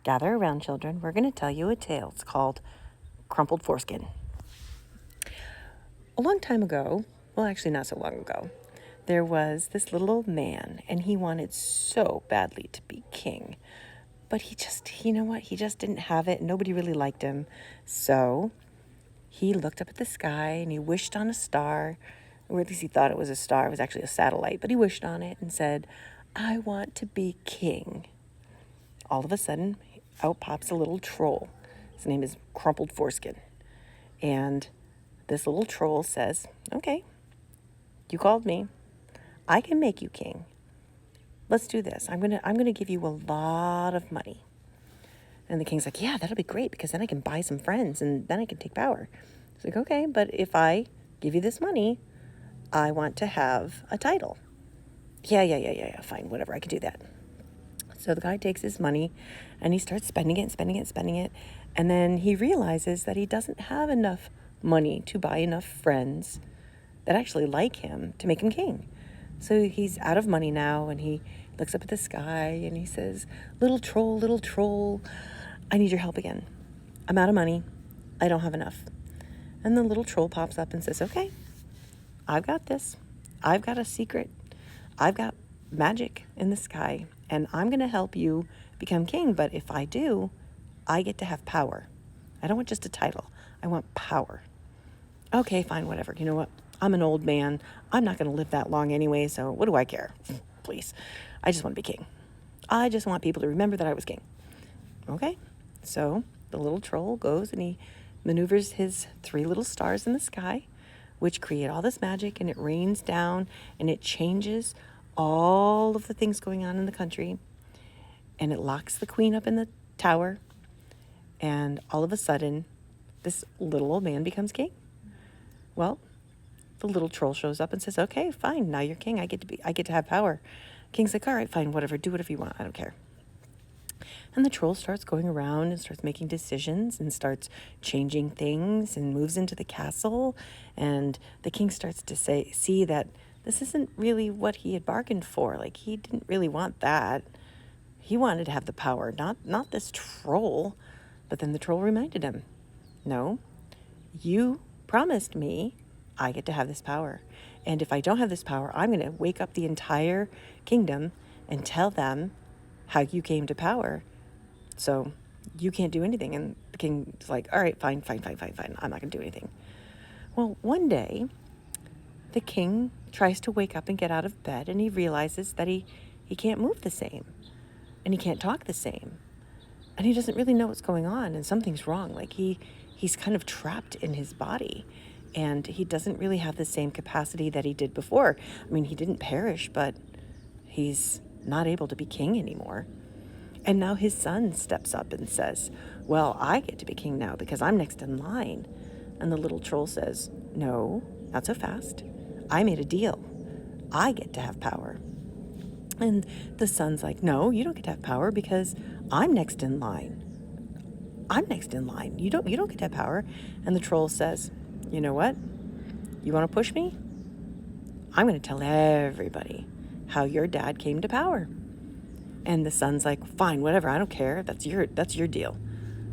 Gather around, children. We're going to tell you a tale. It's called Crumpled Foreskin. A long time ago, well, actually not so long ago, there was this little old man, and he wanted so badly to be king. But he just, you know what? He just didn't have it, and nobody really liked him. So he looked up at the sky, and he wished on a star, or at least he thought it was a star. It was actually a satellite, but he wished on it and said, "I want to be king." All of a sudden, out pops a little troll. His name is Crumpled Foreskin. And this little troll says, "Okay, you called me. I can make you king. Let's do this. I'm gonna give you a lot of money." And the king's like, "Yeah, that'll be great because then I can buy some friends and then I can take power." He's like, "Okay, but if I give you this money, I want to have a title." Yeah, fine, whatever, I can do that. So the guy takes his money and he starts spending it. And then he realizes that he doesn't have enough money to buy enough friends that actually like him to make him king. So he's out of money now, and he looks up at the sky and he says, little troll, I need your help again. I'm out of money. I don't have enough." And the little troll pops up and says, "Okay, I've got this. I've got a secret. I've got magic in the sky, and I'm going to help you become king. But if I do, I get to have power. I don't want just a title. I want power." "Okay, fine, whatever. You know what? I'm an old man. I'm not going to live that long anyway, so what do I care? Please. I just want to be king. I just want people to remember that I was king." Okay. So the little troll goes and he maneuvers his 3 little stars in the sky, which create all this magic, and it rains down and it changes all of the things going on in the country, and it locks the queen up in the tower, and all of a sudden this little old man becomes king. Well, the little troll shows up and says, "Okay, fine, now you're king. I get to have power." King's like, "All right, fine, whatever, do whatever you want, I don't care." And the troll starts going around and starts making decisions and starts changing things and moves into the castle. And the king starts to see that this isn't really what he had bargained for. Like, he didn't really want that. He wanted to have the power, not this troll. But then the troll reminded him, "No, you promised me I get to have this power. And if I don't have this power, I'm going to wake up the entire kingdom and tell them how you came to power. So you can't do anything." And the king's like, "All right, fine. I'm not going to do anything." Well, one day, the king tries to wake up and get out of bed, and he realizes that he can't move the same, and he can't talk the same, and he doesn't really know what's going on, and something's wrong. Like, he's kind of trapped in his body, and he doesn't really have the same capacity that he did before. I mean, he didn't perish, but he's not able to be king anymore. And now his son steps up and says, "Well, I get to be king now because I'm next in line." And the little troll says, "No, not so fast. I made a deal. I get to have power." And the son's like, "No, you don't get to have power because I'm next in line. I'm next in line. You don't get to have power." And the troll says, "You know what? You want to push me? I'm going to tell everybody how your dad came to power." And the son's like, "Fine, whatever, I don't care. That's your deal."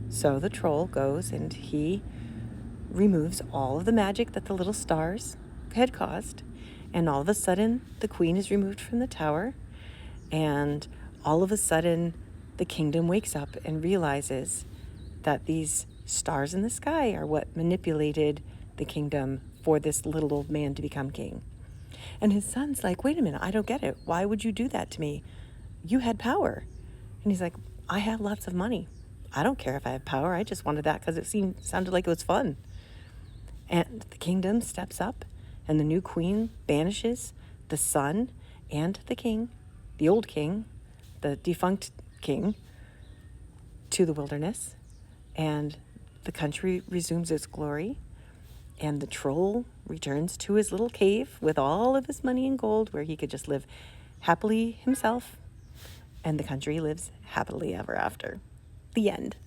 So the troll goes and he removes all of the magic that the little stars had caused. And all of a sudden, the queen is removed from the tower. And all of a sudden, the kingdom wakes up and realizes that these stars in the sky are what manipulated the kingdom for this little old man to become king. And his son's like, "Wait a minute, I don't get it. Why would you do that to me? You had power." And he's like, "I have lots of money. I don't care if I have power. I just wanted that because it sounded like it was fun." And the kingdom steps up, and the new queen banishes the son and the king, the old king, the defunct king, to the wilderness. And the country resumes its glory. And the troll returns to his little cave with all of his money and gold, where he could just live happily himself. And the country lives happily ever after. The end.